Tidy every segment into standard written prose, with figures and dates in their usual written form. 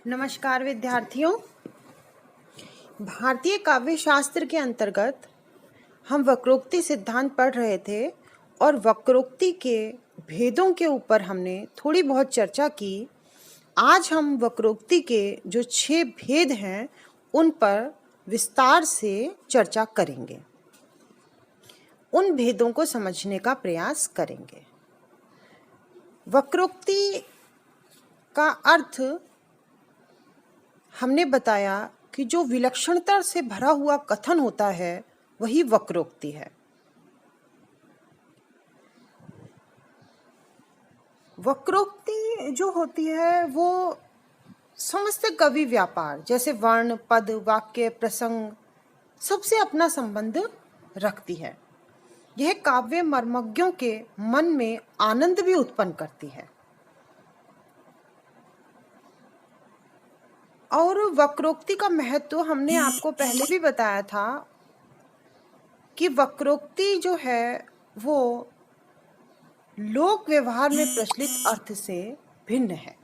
नमस्कार विद्यार्थियों। भारतीय काव्य शास्त्र के अंतर्गत हम वक्रोक्ति सिद्धांत पढ़ रहे थे और वक्रोक्ति के भेदों के ऊपर हमने थोड़ी बहुत चर्चा की। आज हम वक्रोक्ति के जो 6 भेद हैं उन पर विस्तार से चर्चा करेंगे, उन भेदों को समझने का प्रयास करेंगे। वक्रोक्ति का अर्थ हमने बताया कि जो विलक्षणता से भरा हुआ कथन होता है वही वक्रोक्ति है। वक्रोक्ति जो होती है वो समस्त कवि व्यापार जैसे वर्ण, पद, वाक्य, प्रसंग सबसे अपना संबंध रखती है। यह काव्य मर्मज्ञों के मन में आनंद भी उत्पन्न करती है। और वक्रोक्ति का महत्व हमने आपको पहले भी बताया था कि वक्रोक्ति जो है वो लोक व्यवहार में प्रचलित अर्थ से भिन्न है।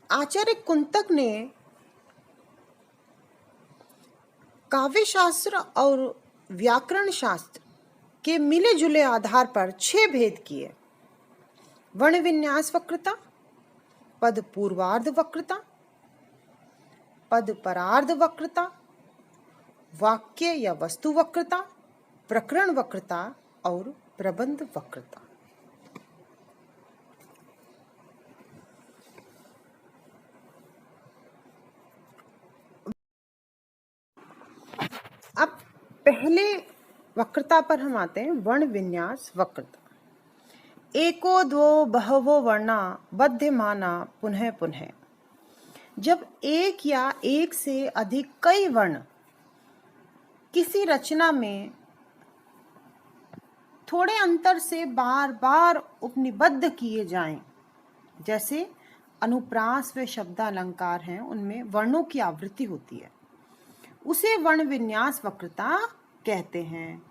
आचार्य कुंतक ने काव्य शास्त्र और व्याकरण शास्त्र के मिले जुले आधार पर 6 भेद किए। वर्ण विन्यास वक्रता, पद पूर्वार्ध वक्रता, पद परार्ध वक्रता, वाक्य या वस्तु वक्रता, प्रकरण वक्रता और प्रबंध वक्रता। अब पहले वक्रता पर हम आते हैं, वर्ण विन्यास वक्रता। एको द्वो बहवो वर्णा बध्यमाना पुनः पुनः। जब एक या एक से अधिक कई वर्ण किसी रचना में थोड़े अंतर से बार बार उपनिबद्ध किए जाएं, जैसे अनुप्रास व शब्दालंकार हैं, उनमें वर्णों की आवृत्ति होती है, उसे वर्ण विन्यास वक्रता कहते हैं।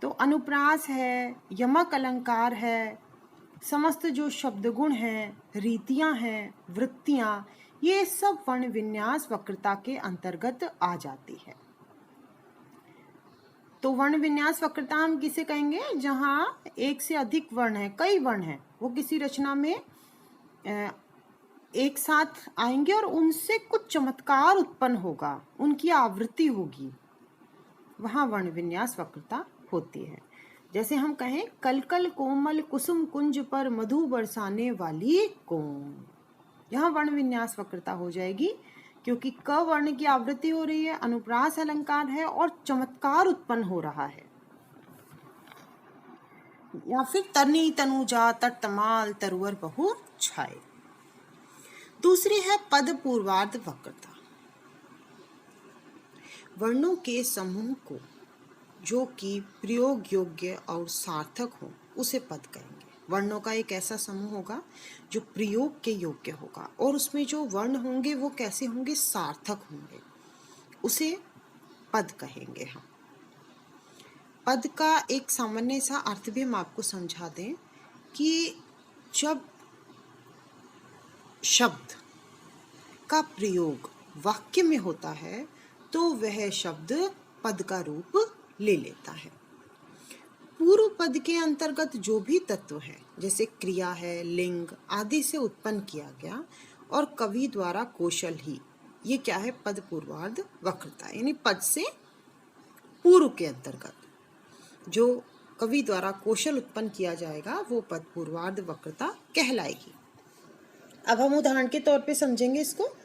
तो अनुप्रास है, यमक अलंकार है, समस्त जो शब्दगुण हैं, रीतियां हैं, वृत्तियां, ये सब वर्ण विन्यास वक्रता के अंतर्गत आ जाती है। तो वर्ण विन्यास वक्रता हम किसे कहेंगे? जहां एक से अधिक वर्ण है, कई वर्ण हैं, वो किसी रचना में एक साथ आएंगे और उनसे कुछ चमत्कार उत्पन्न होगा, उनकी आवृत्ति होगी, वहां वर्ण विन्यास वक्रता होती है। जैसे हम कहें कल कल कोमल कुसुम कुंज पर मधु बरसाने वाली कौन, यहाँ वर्ण विन्यास वक्रता हो जाएगी, क्योंकि क वर्ण की आवृत्ति हो रही है, अनुप्रास अलंकार है और चमत्कार उत्पन्न हो रहा है। या फिर तरनी तनुजा तट तमाल तरुवर बहु छाए। दूसरी है पद पूर्वार्ध वक्रता। वर्णों के समूह को जो कि प्रयोग योग्य और सार्थक हो उसे पद कहेंगे। वर्णों का एक ऐसा समूह होगा जो प्रयोग के योग्य होगा और उसमें जो वर्ण होंगे वो कैसे होंगे? सार्थक होंगे, उसे पद कहेंगे हम। पद का एक सामान्य सा अर्थ भी हम आपको समझा दें कि जब शब्द का प्रयोग वाक्य में होता है तो वह शब्द पद का रूप ले लेता है। पूर्व पद के अंतर्गत जो भी तत्व है, जैसे क्रिया है, लिंग आदि से उत्पन्न किया गया और कवि द्वारा कौशल ही, ये क्या है? पद पूर्वार्ध वक्रता, यानी पद से पूर्व के अंतर्गत जो कवि द्वारा कौशल उत्पन्न किया जाएगा वो पद पूर्वार्ध वक्रता कहलाएगी। अब हम उदाहरण के तौर पे समझेंगे इसको।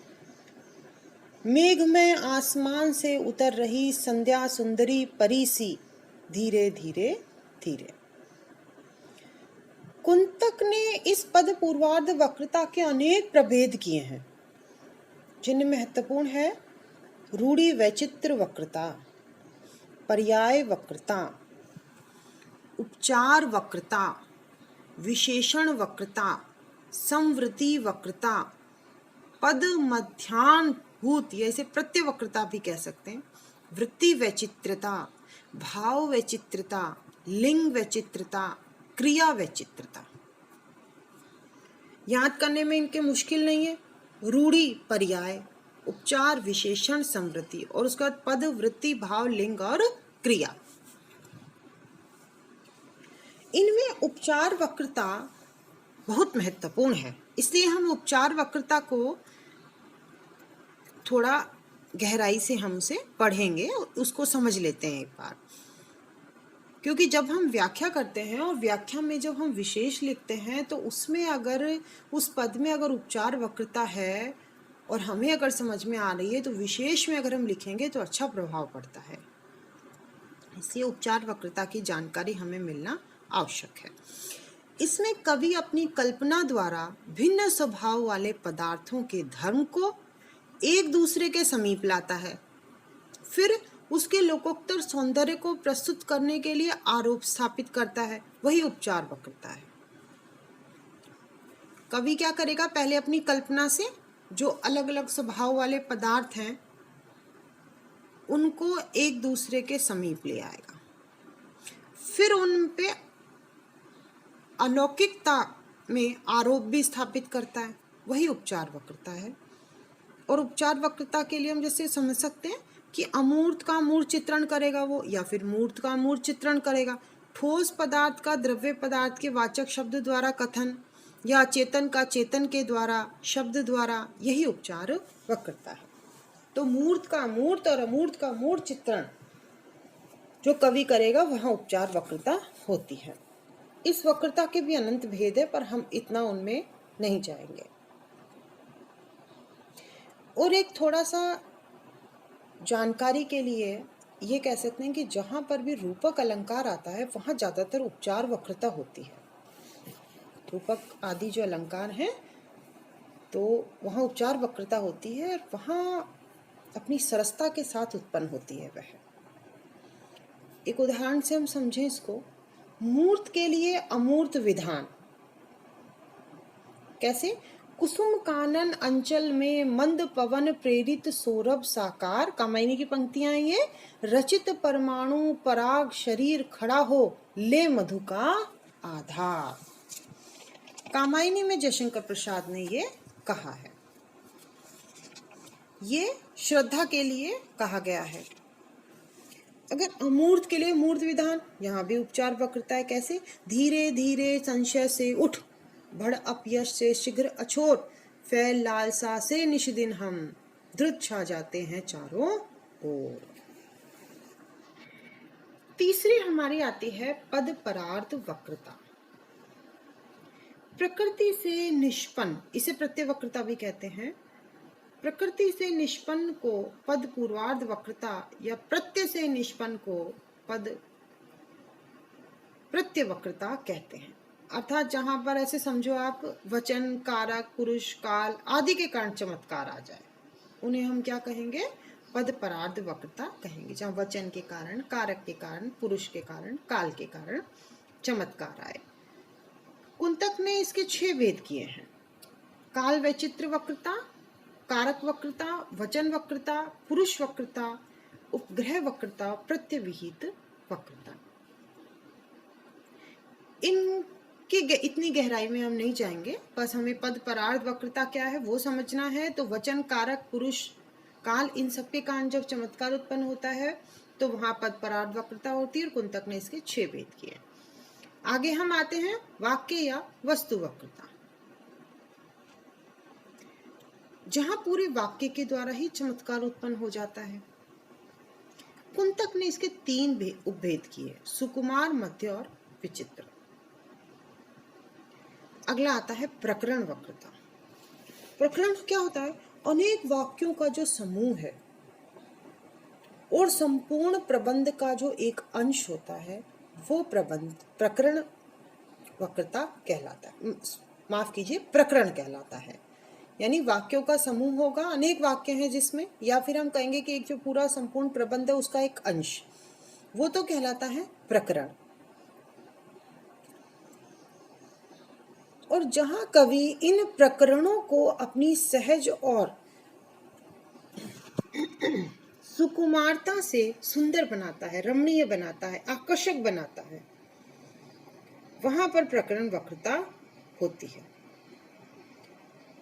मेघ में आसमान से उतर रही संध्या सुंदरी परी सी धीरे धीरे धीरे। कुंतक ने इस पद पूर्वार्ध वक्रता के अनेक प्रभेद किए हैं, जिनमें महत्वपूर्ण है रूढ़ि वैचित्र वक्रता, पर्याय वक्रता, उपचार वक्रता, विशेषण वक्रता, संवृत्ति वक्रता, पद मध्यान्ह भूत, जैसे प्रत्यय वक्रता भी कह सकते हैं, वृत्ति वैचित्रता, भाव वैचित्रता, लिंग वैचित्रता, क्रिया वैचित्रता। याद करने में इनके मुश्किल नहीं है। रूढ़ी, पर्याय, उपचार, विशेषण, समृद्धि और उसके बाद पद, वृत्ति, भाव, लिंग और क्रिया। इनमें उपचार वक्रता बहुत महत्वपूर्ण है, इसलिए हम उपचार वक्रता को थोड़ा गहराई से हम उसे पढ़ेंगे, उसको समझ लेते हैं एक बार। क्योंकि जब हम व्याख्या करते हैं और व्याख्या में जब हम विशेष लिखते हैं तो उसमें अगर उस पद में अगर उपचार वक्रता है और हमें अगर समझ में आ रही है तो विशेष में अगर हम लिखेंगे तो अच्छा प्रभाव पड़ता है। इसलिए उपचार वक्रता की जानकारी हमें मिलना आवश्यक है। इसमें कवि अपनी कल्पना द्वारा भिन्न स्वभाव वाले पदार्थों के धर्म को एक दूसरे के समीप लाता है, फिर उसके लोकोत्तर सौंदर्य को प्रस्तुत करने के लिए आरोप स्थापित करता है, वही उपचार वक्रता है। कवि क्या करेगा, पहले अपनी कल्पना से जो अलग अलग स्वभाव वाले पदार्थ हैं उनको एक दूसरे के समीप ले आएगा, फिर उन पे अलौकिकता में आरोप भी स्थापित करता है, वही उपचार वक्रता है। और उपचार वक्रता के लिए हम जैसे समझ सकते हैं कि अमूर्त का मूर्त चित्रण करेगा वो, या फिर मूर्त का मूर्त चित्रण करेगा। ठोस पदार्थ का द्रव्य पदार्थ के वाचक शब्द द्वारा कथन, या चेतन का चेतन के द्वारा शब्द द्वारा, यही उपचार वक्रता है। तो मूर्त का मूर्त और अमूर्त का मूर्त चित्रण जो कवि करेगा वहाँ उपचार वक्रता होती है। इस वक्रता के भी अनंत भेद है, पर हम इतना उनमें नहीं जाएंगे। और एक थोड़ा सा जानकारी के लिए ये कह सकते हैं कि जहाँ पर भी रूपक अलंकार आता है वहाँ ज़्यादातर उपचार वक्रता होती है। रूपक आदि जो अलंकार हैं तो वहाँ उपचार वक्रता होती है, और वहाँ अपनी सरसता के साथ उत्पन्न होती है वह। एक उदाहरण से हम समझें इसको। मूर्त के लिए अमूर्त विधान, कैसे? कुसुम कानन अंचल में मंद पवन प्रेरित सौरभ साकार, कामायनी की पंक्तियां ये, रचित परमाणु पराग शरीर खड़ा हो ले मधु का आधार। कामायनी में जयशंकर प्रसाद ने ये कहा है। ये श्रद्धा के लिए कहा गया है। अगर अमूर्त के लिए मूर्त विधान, यहाँ भी उपचार वक्रता है। कैसे? धीरे धीरे संशय से उठ, बढ़ अपयश से शीघ्र अछोट, फैल लालसा से निशिदिन हम, धृत छा जाते हैं चारों ओर। तीसरी हमारी आती है पद परार्थ वक्रता। प्रकृति से निष्पन्न, इसे प्रत्यय वक्रता भी कहते हैं। प्रकृति से निष्पन्न को पद पूर्वार्ध वक्रता, या प्रत्यय से निष्पन्न को पद प्रत्यय वक्रता कहते हैं। अर्थात जहां पर ऐसे समझो आप वचन, कारक, पुरुष, काल आदि के कारण चमत्कार आ जाए, उन्हें हम क्या कहेंगे? पद परार्ध वक्रता कहेंगे। जहाँ वचन के कारण, कारक के कारण, पुरुष के कारण, काल के कारण चमत्कार आए। कुंतक ने इसके 6 भेद किए हैं। काल वैचित्र वक्रता, कारक वक्रता, वचन वक्रता, पुरुष वक्रता, उपग्रह वक्रता, प्रत्यय विहित वक्रता। इनकी इतनी गहराई में हम नहीं जाएंगे, बस हमें पद परार्ध वक्रता क्या है वो समझना है। तो वचन, कारक, पुरुष, काल, इन सबके कारण जब चमत्कार उत्पन्न होता है तो वहां पद परार्ध वक्रता होती है, और कुंतक ने इसके 6 भेद किए। आगे हम आते हैं वाक्य या वस्तु वक्रता, जहां पूरे वाक्य के द्वारा ही चमत्कार उत्पन्न हो जाता है। कुंतक ने इसके 3 उपभेद किए, सुकुमार, मध्य और विचित्र। अगला आता है प्रकरण वक्रता। प्रकरण क्या होता है? अनेक वाक्यों का जो समूह है और संपूर्ण प्रबंध का जो एक अंश होता है वो प्रकरण वक्रता कहलाता है। माफ कीजिए, प्रकरण कहलाता है। यानी वाक्यों का समूह होगा, अनेक वाक्य हैं जिसमें, या फिर हम कहेंगे कि एक जो पूरा संपूर्ण प्रबंध है उसका एक अंश, वो तो कहलाता है प्रकरण। और जहां कवि इन प्रकरणों को अपनी सहज और सुकुमारता से सुंदर बनाता है, रमणीय बनाता है, आकर्षक बनाता है, वहां पर प्रकरण वक्रता होती है।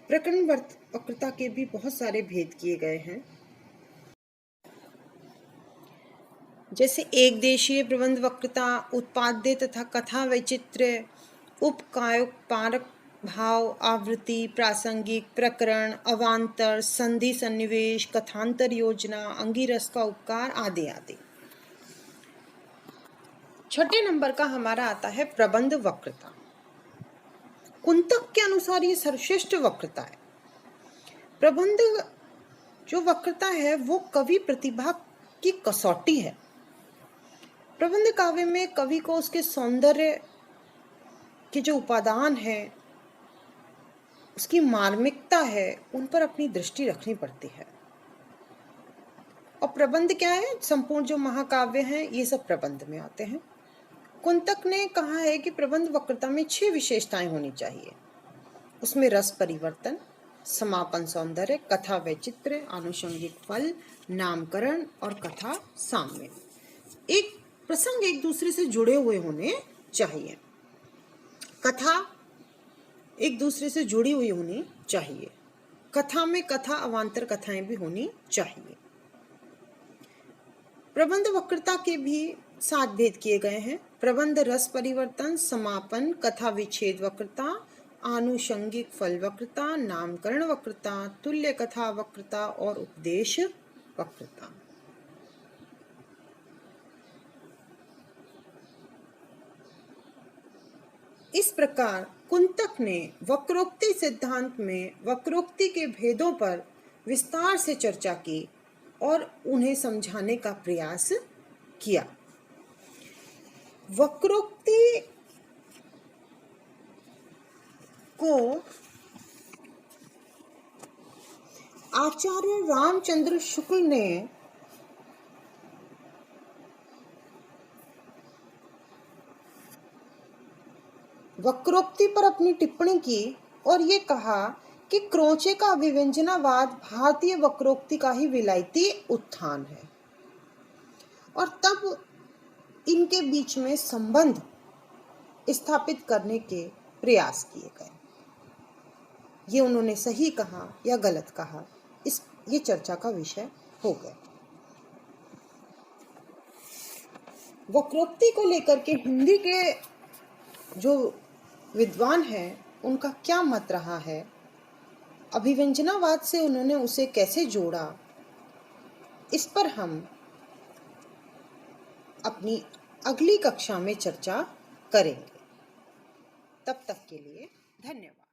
प्रकरण वक्रता के भी बहुत सारे भेद किए गए हैं, जैसे एक देशीय प्रबंध वक्रता, उत्पाद्य तथा कथा वैचित्र्य, उपकायोपारक भाव, आवृत्ति, प्रासंगिक, प्रकरण, अवान्तर, संधि सन्निवेश, कथांतर योजना, अंगिरस का उपकार आदि आदि। छठे नंबर का हमारा आता है प्रबंध वक्रता। कुंतक के अनुसार ये सर्वश्रेष्ठ वक्रता है। प्रबंध जो वक्रता है वो कवि प्रतिभा की कसौटी है। प्रबंध काव्य में कवि को उसके सौंदर्य के जो उपादान है, उसकी मार्मिकता है, उन पर अपनी दृष्टि रखनी पड़ती है। और प्रबंध क्या है? संपूर्ण जो महाकाव्य हैं ये सब प्रबंध में आते हैं। कुंतक ने कहा है कि प्रबंध वक्रता में 6 विशेषताएं होनी चाहिए। उसमें रस परिवर्तन, समापन सौंदर्य, कथा वैचित्र्य, आनुषंगिक फल, नामकरण और कथा साम्य। एक प्रसंग एक दूसरे से जुड़े हुए होने चाहिए। कथा एक दूसरे से जुड़ी हुई होनी चाहिए। कथा में कथा अवान्तर कथाएं भी होनी चाहिए। प्रबंध वक्रता के भी 7 भेद किए गए हैं। प्रबंध रस परिवर्तन, समापन, कथा विच्छेद वक्रता, आनुषंगिक फल वक्रता, नामकरण वक्रता, तुल्य कथा वक्रता और उपदेश वक्रता। इस प्रकार कुंतक ने वक्रोक्ति सिद्धांत में वक्रोक्ति के भेदों पर विस्तार से चर्चा की और उन्हें समझाने का प्रयास किया। वक्रोक्ति को आचार्य रामचंद्र शुक्ल ने वक्रोक्ति पर अपनी टिप्पणी की और ये कहा कि क्रोचे का अभिव्यंजनावाद भारतीय वक्रोक्ति का ही विलायती उत्थान है, और तब इनके बीच में संबंध स्थापित करने के प्रयास किए गए। ये उन्होंने सही कहा या गलत कहा, ये चर्चा का विषय हो गया। वक्रोक्ति को लेकर के हिंदी के जो विद्वान हैं उनका क्या मत रहा है, अभिव्यंजनावाद से उन्होंने उसे कैसे जोड़ा, इस पर हम अपनी अगली कक्षा में चर्चा करेंगे। तब तक के लिए धन्यवाद।